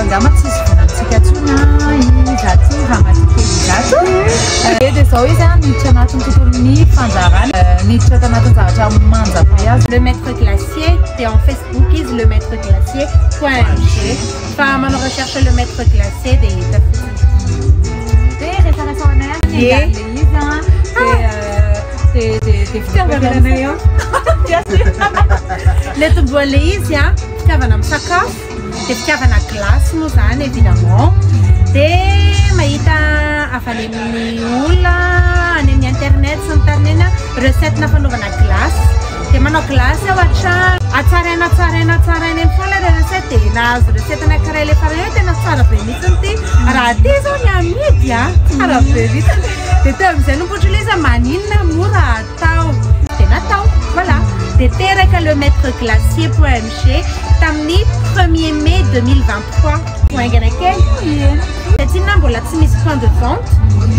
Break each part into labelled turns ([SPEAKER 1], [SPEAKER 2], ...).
[SPEAKER 1] angamba tsisy vonantsika tsony izato ramatykely izato dia zao izy miditra anatin'ny tontolon'ny fanjarana miditra tanatin'ny zavatra manjapay azy.
[SPEAKER 2] Le maître glacier, c'est en Facebook, is le maître glacier.mg. Enfin, on recherche le maître glacier des le tout bon les ici, fitiavana misakafo, de fitiavana glace moa zany évidemment. De mahita avy any amin'ny olona any amin'ny internet sy ny tariny recette na fanaovana glace. De manao glace ao an-trano, atsaraina tsarainy foana le recette dia nahazo recette anankiray le farany tena tsara be mihitsy ty. Raha ty zao ny amidy tsara be mihitsy. Dia teo amin'izay nompotra ilay izy maninona mora atao. Dia natao, voilà. Dia teraka le maître glacier.mg tamin'ny 1er mai 2023. Poingana kely. Satria mbola tsy misy point de vente.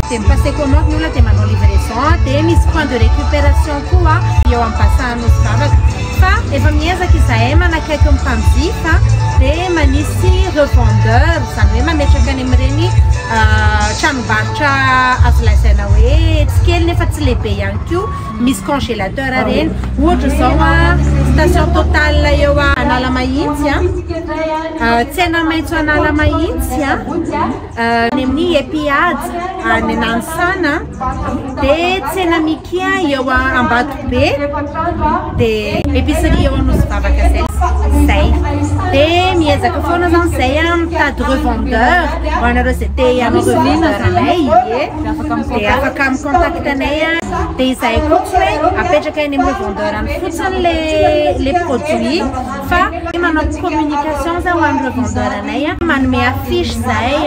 [SPEAKER 2] Dia mipasay commande ny olona dia manao livraison. Dia misy point de récupération koa eo ampasahana zavatra. Fa efa miezaka izahay manakaiky ny mpamjifa dia manisy revendeur zany hoe mametraka any amin'ireny tranombarotra azo lazaina hoe tsy kely nefa tsy lehibe ihany koa. Misy congélateur reny ohatra zao station Total eo Analamahitsy tsena maitso Analamahitsy any amin'ny Epiady any Nanisana dia tsena Mikia eo Ambatobe dia épicerie eo Anosivavaka zay. Dia miezaka foana zany zay mitady revendeur ho anareo zay te hanao revendeur anay dia afaka micontacte anay. Dia izahay koa tsy hoe apetraka any amin'ny revendeur any fotsiny les produits fa manao communication zay ho an'ny revendeur anay manome affiche zahay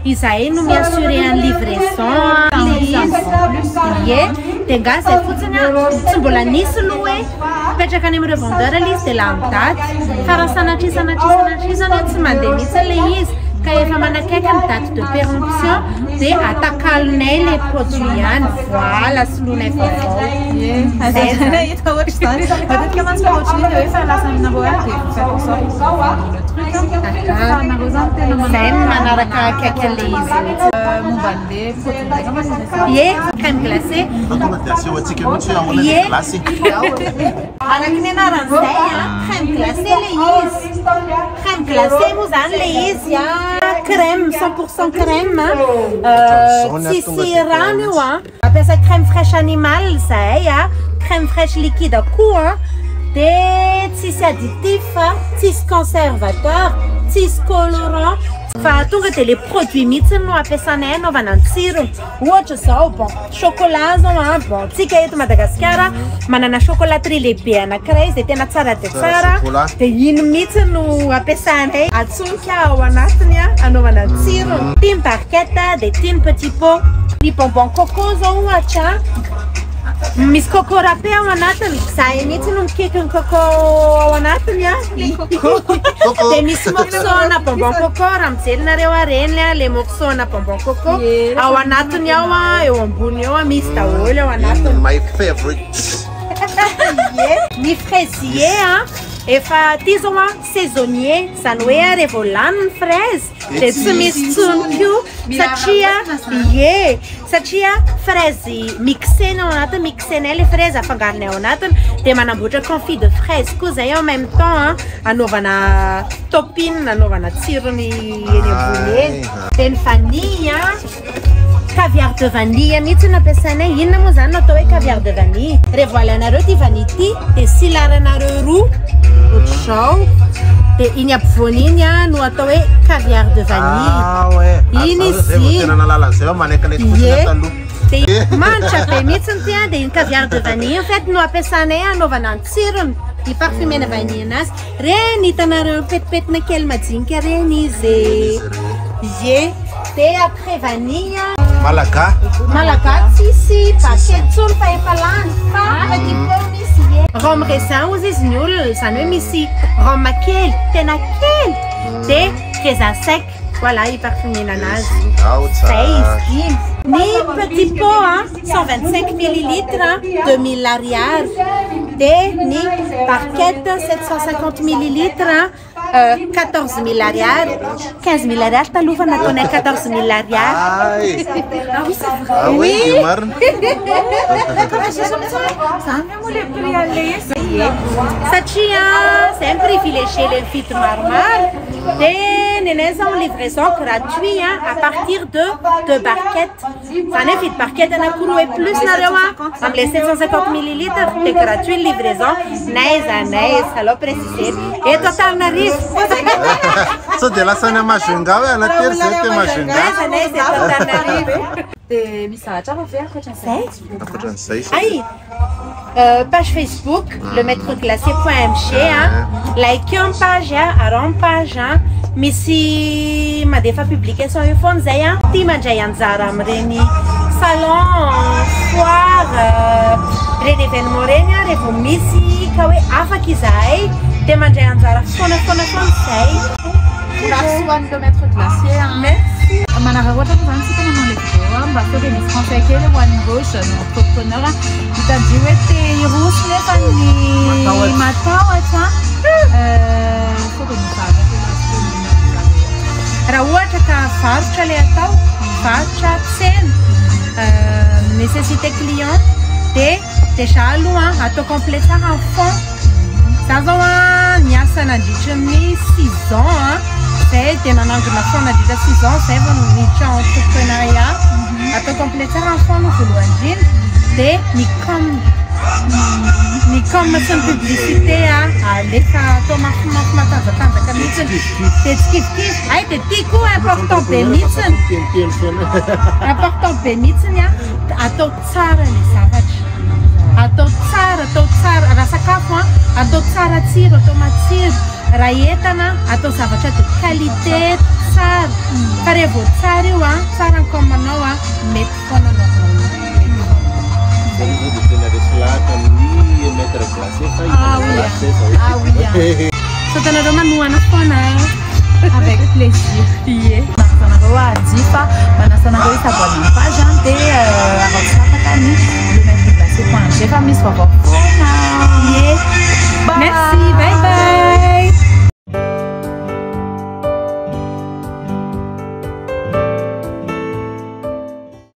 [SPEAKER 2] izahay no miassurer en livraison ie. Dia nga zay fotsiny tsy mbola nisy no hoe apetraka any amin'ny revendeur ilay izy dia la midady fa raha sanatrizany tsy mandeha mihitsy ilay izy ka efa manakaiky ny date de péremption dia atakalonay les produits ihany. Voilà solonay vaovao.
[SPEAKER 1] Hita ohatry zany matetika mantsy ohatriny dia hoe fa lasa aminareo aty dia vous faites en sorte le truc anareo zany tena
[SPEAKER 2] zay manaraka akaiky ilay izy
[SPEAKER 1] momba an'ilay produit ndraika mantsy
[SPEAKER 2] ie crème glacée araka ny anaran'izay crème glacée ilay izy. Crème glacée moa zany ilay izy crème 100% crème tsisy rano io ampiasa crème fraîche animal zahay crème fraîche liquide koa dia tsisy additif tsisy conservateur tsisy colorant fa tonga dia le produit mihitsy no ampiasanay anaovana ny tsirony. Ohatra zao bon chocolat zao bon tsika eto Madagasikara manana chocolaterie lehibe anankiray izay tena tsara dia tsara dia iny mihitsy no ampiasanay atsonika ao anatiny anaovana ny tsirony. Tiny barquette dia tiny petit pot. Ny bonbon coco zao ohatra misy coco râpé ao anatiny zahay mihitsy no mikaiky ny coco ao anatiny dia misy morceau na bonbon coco raha mijelinareo reny le morceau na bonbon coco ao anatiny ao eo ambony eo misy daholo ao anatiny.
[SPEAKER 3] My favorite.
[SPEAKER 2] Ny fraisier efa ty zao saisonnier zany hoe rehefa lany ny fraise dia tsy misy tsony koa satria fraise mixena ao anatiny mixenay le fraise afangaronay ao anatiny dia manamboatra confit de fraise koa zay en même temps anaovana topping anaovana tsirony eny ambony eny. Dia ny vanille caviar de vanille mihitsy no ampiasanay. Inona moa zany no atao hoe caviar de vanille? Rehefa alanareo ty vanille ty dia silaranareo roa ohatr'izao dia iny ampovoany iny no atao hoe caviar de vanille. Iny izy dia manitra be mihitsy ty dia iny caviar de vanille en fait no ampiasanay anaovana ny tsirony iparfumena vanille anazy. Reny hitanareo petipetina kely majinika reny izy dia après vanille Malaga tsisy paquet tsony fa efa lany fa petit peu misy rhum raisin ozy izy ny olona zany hoe misy rhum kely tena kely dia raisin sec. Voilà iparfumena anazy zay izy dimy. Ny petit pot 125 ml 2000 ariary dia ny barquette 750 ml 14 000 ariary, 15 000 ariary talofa nataonay 14 000 ariary.
[SPEAKER 1] Ah oui, c'est vrai.
[SPEAKER 3] Ah oui, dia marina.
[SPEAKER 1] Zany moa le prix alesy.
[SPEAKER 2] Satria c'est un privilégié le vitre marmare dia nenay zao livraison gratuit à partir de 2 barquettes. Zany hoe vidy barquette anankiroa et plus nareo am'le 750 millilitres de gratuit livraison naiza alors précisé eto Antananarivo.
[SPEAKER 3] Sao dia lasa any Majunga hoe anatery zay te Majunga.
[SPEAKER 2] Naiza eto Antananarivo.
[SPEAKER 1] Dia misy zavatra hafa ve ankoatran'izay?
[SPEAKER 3] Ankoatran'izay
[SPEAKER 2] Aïe, page Facebook, le maître glacé.mg, like page, aron page, misy madefa publication io foana zay tia mandray anjara amin'ireny salon, foire, reny événement reny rehefa misy ka hoe afaka izahay dia mandray anjara foana zay.
[SPEAKER 1] Soan'le maître glacier.
[SPEAKER 2] Merci.
[SPEAKER 1] Manaraka ohatra moa zany tsika manao le vidéo mba sao dia misy conseil kely ho an'ny gauche ny entrepreneur hitady hoe te hirosy nefa ny matahotra sao dia mizava
[SPEAKER 2] raha ohatra ka varotra le atao varotra tsena nécessité client dia déjà aloha atao complet tsara en fond. Za zao niasa nandritra ny 6 ans zay dia nanangona foana nandritra 6 ans zay vao niditra entrepreneuriat atao complet tsara en fond no voalohany indrindra dia ny com sy ny publicité alefa atao mafimafy matanjatanjaka mihitsiny dia tsy kivikivy ay dia tiako important be mihitsiny important be mihitsiny atao tsara le zavatra. Atao tsara raha sakafo atao tsara tsiro atao matsiro raha entana atao zavatra de qualité tsara fa rehefa vao tsara io tsara ny commanao mety foana anao.
[SPEAKER 3] Zay dia tena resy lahatra amin'ny maître glacé fa
[SPEAKER 2] so tanareo manohana foana
[SPEAKER 1] avec plaisir. Manasa anareo ajifa manasa anareo isaboana ny page dia arao tsapaka ny le maître glacé.mg fa misy vaovao